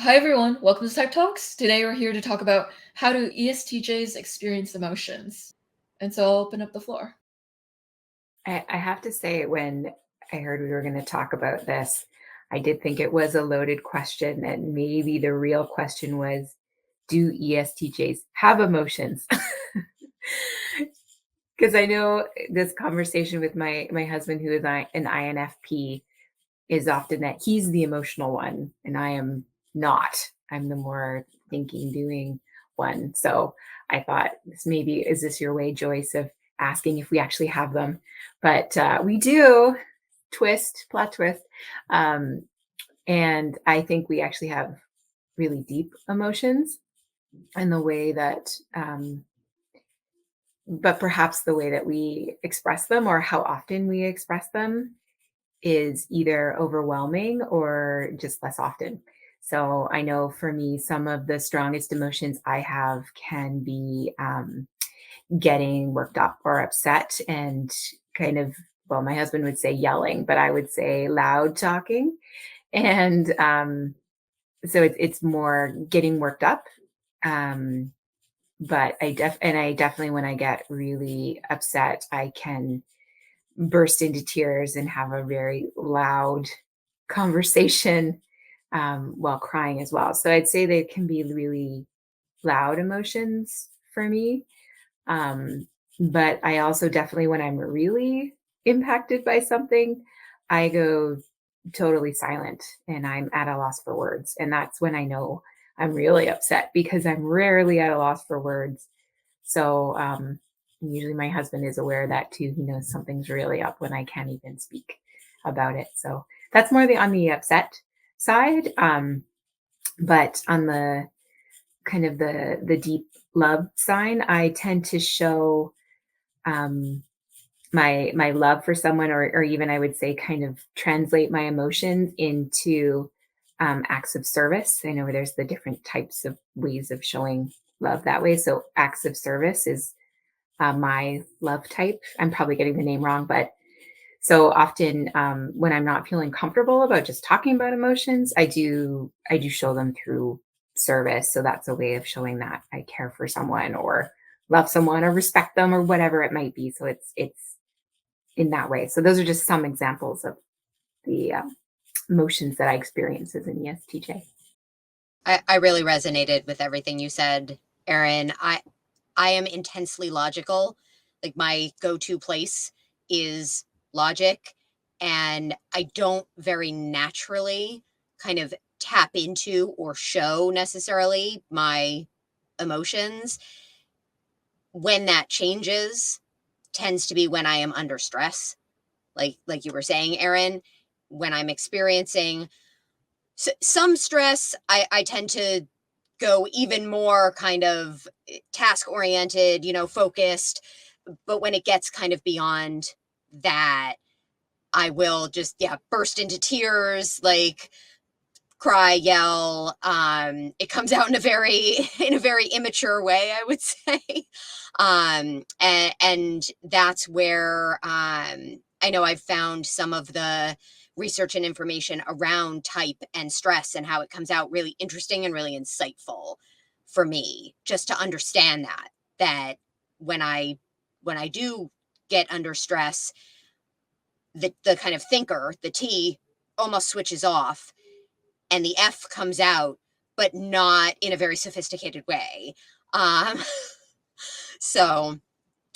Hi everyone, welcome to Type Talks. Today we're here to talk about how do ESTJs experience emotions. And so I'll open up the floor. I have to say, when I heard we were going to talk about this, I did think it was a loaded question, and maybe the real question was, do ESTJs have emotions? Because I know this conversation with my husband, who is an INFP, is often that he's the emotional one, and I am not. I'm the more thinking, doing one. So I thought, is this your way, Joyce, of asking if we actually have them? But we do. Plot twist. Um, and I think we actually have really deep emotions, and the way that, but perhaps the way that we express them or how often we express them is either overwhelming or just less often. So I know for me, some of the strongest emotions I have can be getting worked up or upset and kind of, well, my husband would say yelling, but I would say loud talking. And so it's more getting worked up. Um, but I definitely, when I get really upset, I can burst into tears and have a very loud conversation while crying as well. So I'd say they can be really loud emotions for me. Um, but I also definitely, when I'm really impacted by something, I go totally silent and I'm at a loss for words. And that's when I know I'm really upset, because I'm rarely at a loss for words. So usually my husband is aware of that too. He knows something's really up when I can't even speak about it. So that's more on the upset side. But on the kind of the deep love sign, I tend to show um, my love for someone, or even I would say kind of translate my emotions into acts of service. I know there's the different types of ways of showing love that way. So acts of service is my love type. I'm probably getting the name wrong, but so often when I'm not feeling comfortable about just talking about emotions, I do show them through service. So that's a way of showing that I care for someone or love someone or respect them or whatever it might be. So it's in that way. So those are just some examples of the emotions that I experience as an ESTJ. I really resonated with everything you said, Erin. I am intensely logical. Like, my go-to place is logic, and I don't very naturally kind of tap into or show necessarily my emotions. When that changes tends to be when I am under stress. Like you were saying, Erin, when I'm experiencing some stress, I tend to go even more kind of task oriented, focused. But when it gets kind of beyond that, I will just, yeah, burst into tears, like cry, yell. It comes out in a very immature way, I would say. And that's where I know I've found some of the research and information around type and stress and how it comes out really interesting and really insightful for me, just to understand that when I do get under stress, the kind of thinker, the T, almost switches off and the F comes out, but not in a very sophisticated way. Um, so,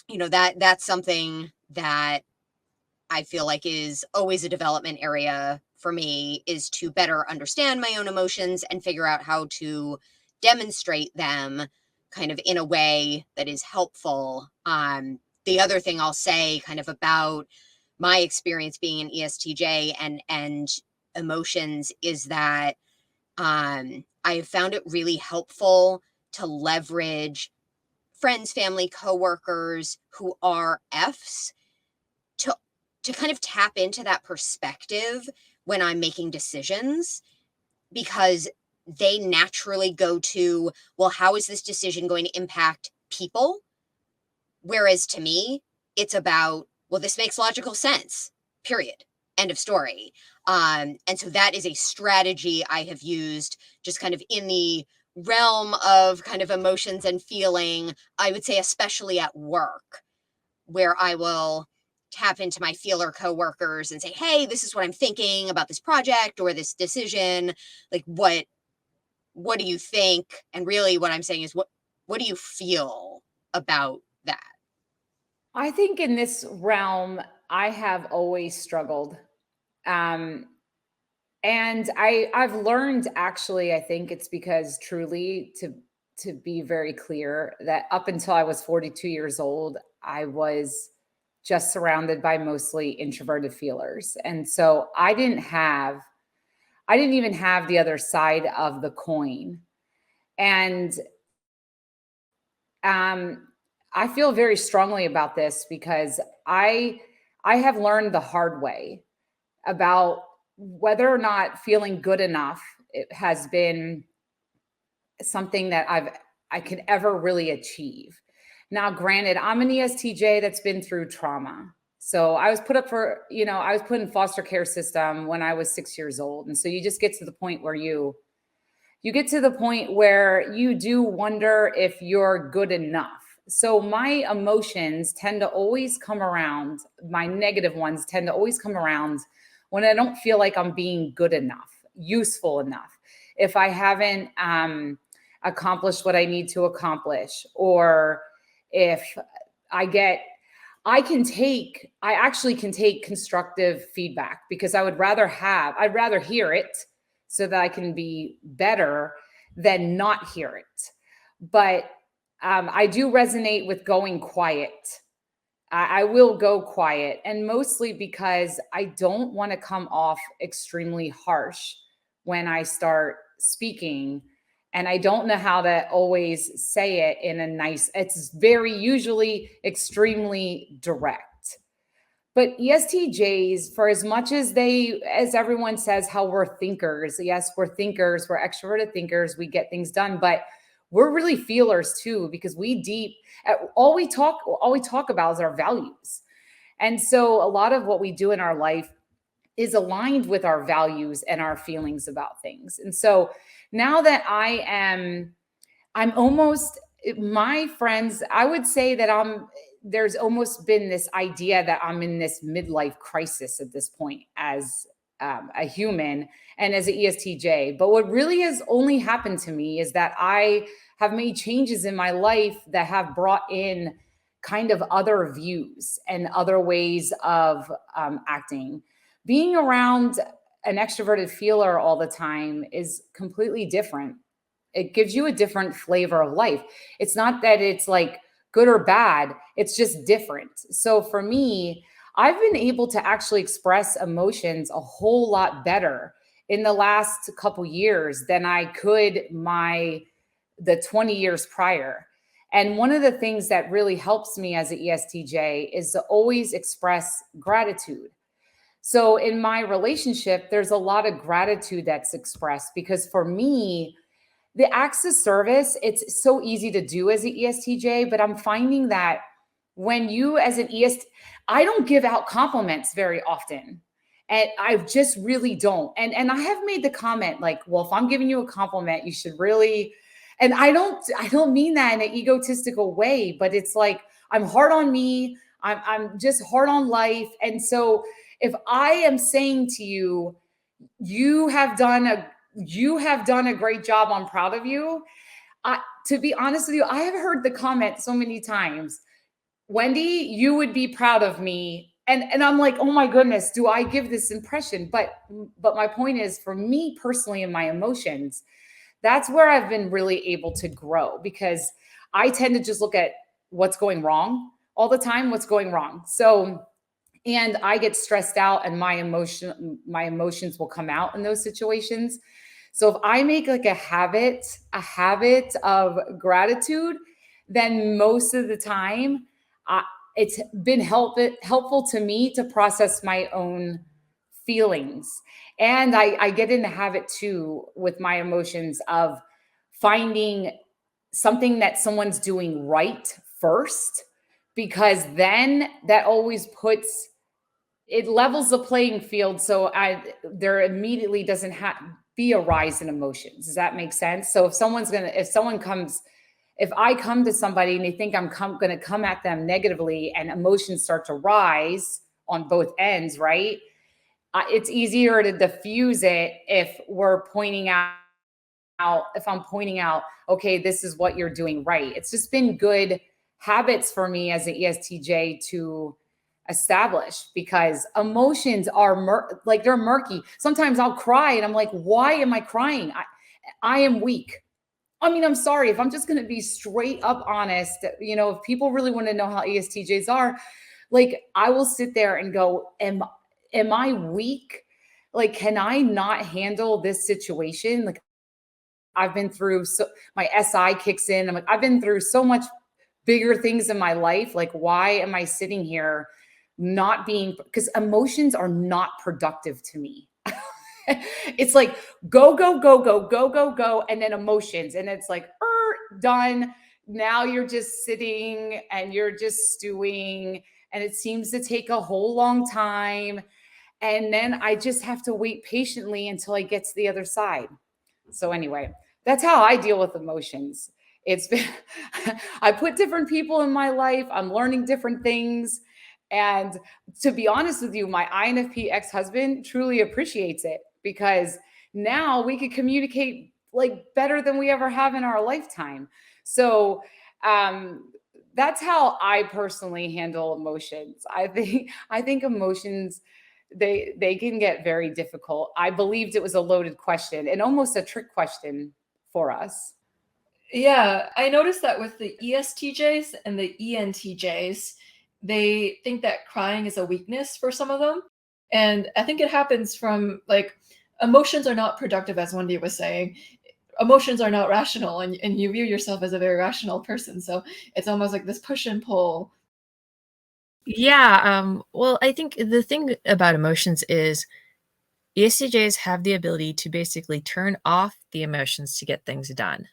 that's something that I feel like is always a development area for me, is to better understand my own emotions and figure out how to demonstrate them kind of in a way that is helpful. The other thing I'll say kind of about my experience being an ESTJ and emotions is that I have found it really helpful to leverage friends, family, coworkers who are Fs to kind of tap into that perspective when I'm making decisions, because they naturally go to, well, how is this decision going to impact people? Whereas to me, it's about, well, this makes logical sense, period. End of story. And so that is a strategy I have used just kind of in the realm of kind of emotions and feeling, I would say, especially at work, where I will tap into my feeler coworkers and say, hey, this is what I'm thinking about this project or this decision. Like, what do you think? And really what I'm saying is, what do you feel about that? I think in this realm, I have always struggled. And I've learned, actually, I think it's because truly, to be very clear, that up until I was 42 years old, I was just surrounded by mostly introverted feelers. And so I didn't even have the other side of the coin. And I feel very strongly about this because I have learned the hard way about whether or not feeling good enough it has been something that I could ever really achieve. Now, granted, I'm an ESTJ that's been through trauma. So I was put up for, I was put in foster care system when I was 6 years old. And so you just get to the point where you get to the point where you do wonder if you're good enough. So my emotions tend to always come around, my negative ones tend to always come around when I don't feel like I'm being good enough, useful enough. If I haven't accomplished what I need to accomplish, or if I actually can take constructive feedback, because I'd rather hear it so that I can be better than not hear it. But I do resonate with going quiet. I will go quiet, and mostly because I don't want to come off extremely harsh when I start speaking. And I don't know how to always say it in a nice, it's very usually extremely direct. But ESTJs, for as much as everyone says how we're thinkers, yes, we're thinkers, we're extroverted thinkers, we get things done, but we're really feelers too, because all we talk about is our values. And so a lot of what we do in our life is aligned with our values and our feelings about things. And so now that I'm almost, my friends, I would say that there's almost been this idea that I'm in this midlife crisis at this point as a human and as an ESTJ. But what really has only happened to me is that I have made changes in my life that have brought in kind of other views and other ways of acting. Being around an extroverted feeler all the time is completely different. It gives you a different flavor of life. It's not that it's like good or bad, it's just different. So for me, I've been able to actually express emotions a whole lot better in the last couple years than I could the 20 years prior. And one of the things that really helps me as an ESTJ is to always express gratitude. So in my relationship, there's a lot of gratitude that's expressed, because for me, the acts of service, it's so easy to do as an ESTJ, but I'm finding that when you as an I don't give out compliments very often. And I just really don't. And I have made the comment like, well, if I'm giving you a compliment, you should really, and I don't mean that in an egotistical way, but it's like, I'm hard on me. I'm just hard on life. And so if I am saying to you, you have done a great job, I'm proud of you. To be honest with you, I have heard the comment so many times, Wendy, you would be proud of me. And I'm like, oh my goodness, do I give this impression? But my point is, for me personally and my emotions, that's where I've been really able to grow, because I tend to just look at what's going wrong all the time, what's going wrong. So, and I get stressed out, and my emotions will come out in those situations. So if I make like a habit of gratitude, then most of the time, it's been helpful to me to process my own feelings. And I get in the habit too with my emotions of finding something that someone's doing right first, because then that always puts it levels the playing field. So there immediately doesn't have be a rise in emotions. Does that make sense? So if I come to somebody and they think I'm going to come at them negatively and emotions start to rise on both ends, right? It's easier to diffuse it if we're pointing out, if I'm pointing out, okay, this is what you're doing right. It's just been good habits for me as an ESTJ to establish, because emotions are they're murky. Sometimes I'll cry and I'm like, why am I crying? I am weak. I mean, I'm sorry, if I'm just going to be straight up honest, if people really want to know how ESTJs are, like, I will sit there and go, am I weak? Like, can I not handle this situation? Like, I've been through, so my SI kicks in. I'm like, I've been through so much bigger things in my life. Like, why am I sitting here not being, because emotions are not productive to me. It's like, go, go, go, go, go, go, go. And then emotions. And it's like, done. Now you're just sitting and you're just stewing. And it seems to take a whole long time. And then I just have to wait patiently until I get to the other side. So anyway, that's how I deal with emotions. It's been, I put different people in my life. I'm learning different things. And to be honest with you, my INFP ex-husband truly appreciates it, because now we can communicate like better than we ever have in our lifetime. So that's how I personally handle emotions. I think emotions, they can get very difficult. I believed it was a loaded question and almost a trick question for us. Yeah, I noticed that with the ESTJs and the ENTJs, they think that crying is a weakness for some of them. And I think it happens from like emotions are not productive, as Wendy was saying. Emotions are not rational, and you view yourself as a very rational person. So it's almost like this push and pull. Yeah, well, I think the thing about emotions is ESTJs have the ability to basically turn off the emotions to get things done.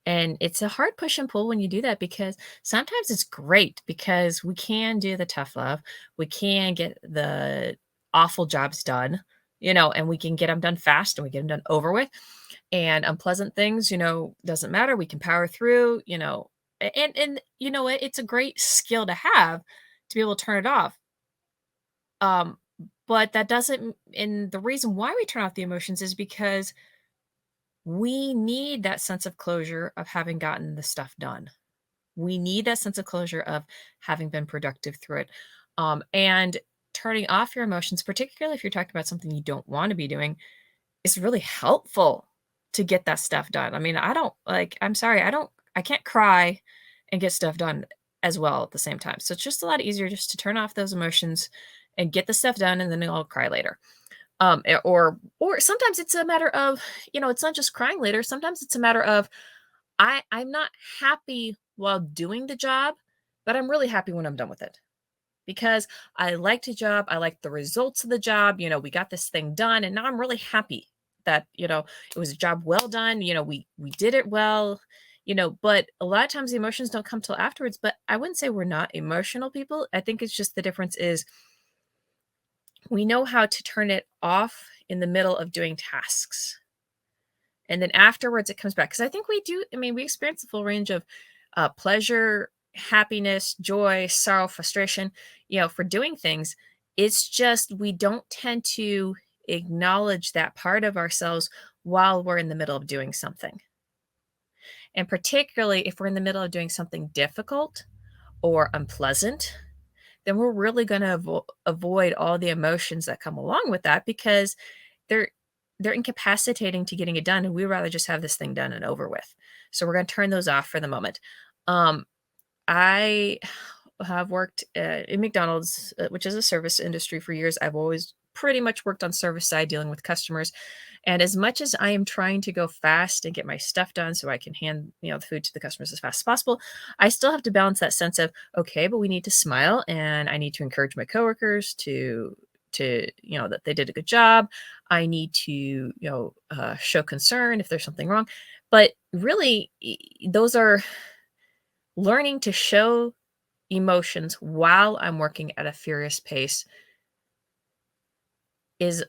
And it's a hard push and pull when you do that, because sometimes it's great because we can do the tough love. We can get the awful jobs done, and we can get them done fast and we get them done over with. And unpleasant things, doesn't matter. We can power through, and you know what? It's a great skill to have to be able to turn it off. But that doesn't, and the reason why we turn off the emotions is because we need that sense of closure of having gotten the stuff done. We need that sense of closure of having been productive through it. And turning off your emotions, particularly if you're talking about something you don't want to be doing, is really helpful to get that stuff done. I mean, I'm sorry, I can't cry and get stuff done as well at the same time. So it's just a lot easier just to turn off those emotions and get the stuff done, and then I'll cry later. Or sometimes it's a matter of, it's not just crying later. Sometimes it's a matter of, I'm not happy while doing the job, but I'm really happy when I'm done with it, because I liked the job. I liked the results of the job. We got this thing done, and now I'm really happy that, it was a job well done. We did it well, but a lot of times the emotions don't come till afterwards. But I wouldn't say we're not emotional people. I think it's just the difference is we know how to turn it off in the middle of doing tasks. And then afterwards it comes back. Because I think we experience the full range of pleasure, happiness, joy, sorrow, frustration, for doing things. It's just we don't tend to acknowledge that part of ourselves while we're in the middle of doing something. And particularly if we're in the middle of doing something difficult or unpleasant, then we're really going to avoid all the emotions that come along with that, because they're incapacitating to getting it done, and we'd rather just have this thing done and over with. So we're going to turn those off for the moment. I have worked in McDonald's, which is a service industry, for years. I've always pretty much worked on service side, dealing with customers. And as much as I am trying to go fast and get my stuff done so I can hand, the food to the customers as fast as possible, I still have to balance that sense of, okay, but we need to smile, and I need to encourage my coworkers to that they did a good job. I need to, show concern if there's something wrong. But really, those are learning to show emotions while I'm working at a furious pace is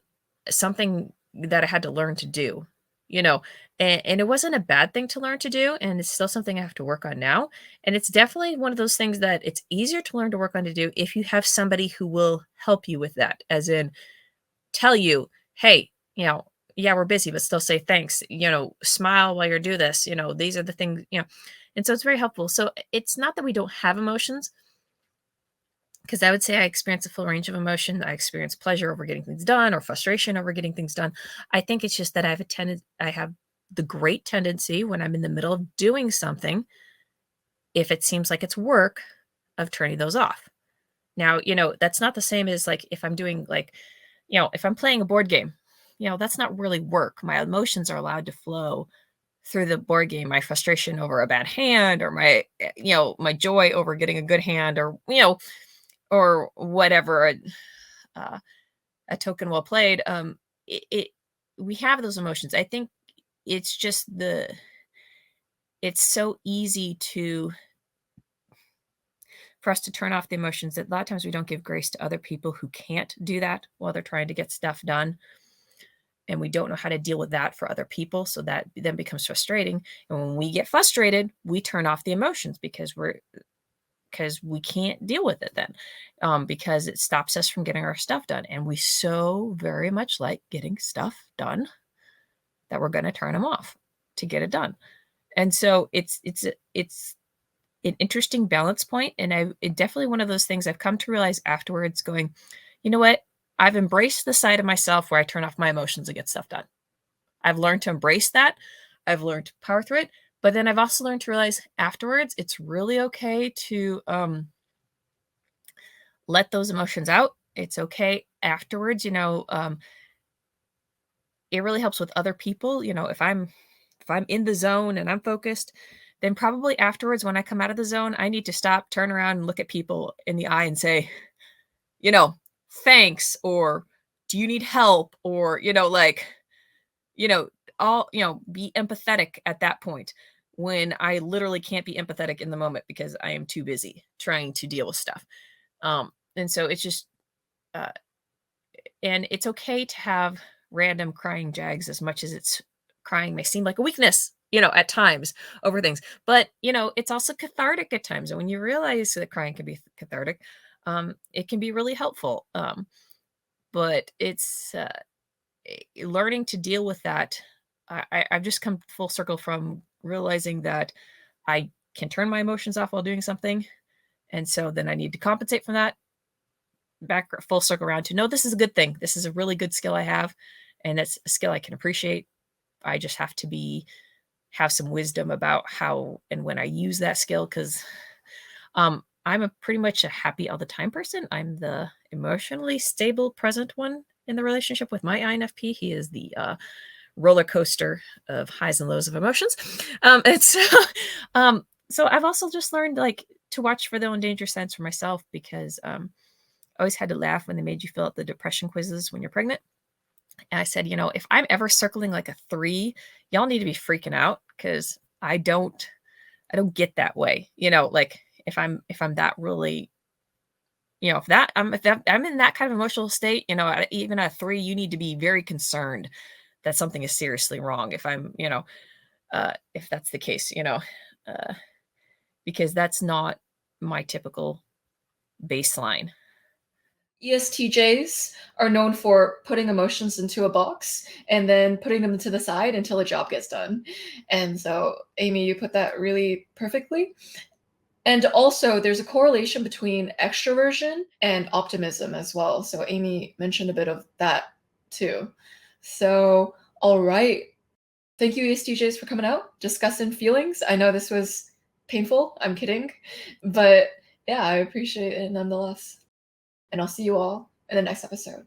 something that I had to learn to do, you know, and it wasn't a bad thing to learn to do. And it's still something I have to work on now. And it's definitely one of those things that it's easier to learn to work on to do if you have somebody who will help you with that, as in tell you, hey, yeah, we're busy, but still say thanks, smile while you're do this, these are the things, and so it's very helpful. So it's not that we don't have emotions, because I would say I experience a full range of emotion. I experience pleasure over getting things done or frustration over getting things done. I think it's just that I have the great tendency when I'm in the middle of doing something, if it seems like it's work, of turning those off. Now, that's not the same as like if I'm doing like, if I'm playing a board game, that's not really work. My emotions are allowed to flow through the board game. My frustration over a bad hand, or my joy over getting a good hand, or whatever, a token well played. We have those emotions. I think it's just it's so easy for us to turn off the emotions that a lot of times we don't give grace to other people who can't do that while they're trying to get stuff done. And we don't know how to deal with that for other people. So that then becomes frustrating. And when we get frustrated, we turn off the emotions because we can't deal with it then, because it stops us from getting our stuff done. And we so very much like getting stuff done that we're going to turn them off to get it done. And so it's an interesting balance point. And it definitely one of those things I've come to realize afterwards, going, you know what? I've embraced the side of myself where I turn off my emotions and get stuff done. I've learned to embrace that. I've learned to power through it. But then I've also learned to realize afterwards, it's really okay to let those emotions out. It's okay afterwards, it really helps with other people. If I'm in the zone and I'm focused, then probably afterwards when I come out of the zone, I need to stop, turn around and look at people in the eye and say, thanks, or do you need help? Or, be empathetic at that point, when I literally can't be empathetic in the moment because I am too busy trying to deal with stuff. And so it's just, and it's okay to have random crying jags, as much as crying may seem like a weakness, at times over things, but it's also cathartic at times. And when you realize that crying can be cathartic, it can be really helpful. But it's learning to deal with that. I've just come full circle from realizing that I can turn my emotions off while doing something. And so then I need to compensate from that, back full circle around to, no, this is a good thing. This is a really good skill I have. And it's a skill I can appreciate. I just have to have some wisdom about how and when I use that skill. Cause I'm pretty much a happy all the time person. I'm the emotionally stable, present one in the relationship with my INFP. He is the roller coaster of highs and lows of emotions. So I've also just learned to watch for the danger signs for myself, because I always had to laugh when they made you fill out the depression quizzes when you're pregnant. And I said, if I'm ever circling like a 3, y'all need to be freaking out, because I don't get that way. If I'm that really, if I'm in that kind of emotional state, even at a 3, you need to be very concerned that something is seriously wrong. If I'm, if that's the case, because that's not my typical baseline. ESTJs are known for putting emotions into a box and then putting them to the side until the job gets done. And so, Amy, you put that really perfectly. And also, there's a correlation between extroversion and optimism as well. So Amy mentioned a bit of that too. So, all right. Thank you, ESTJs, for coming out, discussing feelings. I know this was painful. I'm kidding. But yeah, I appreciate it nonetheless. And I'll see you all in the next episode.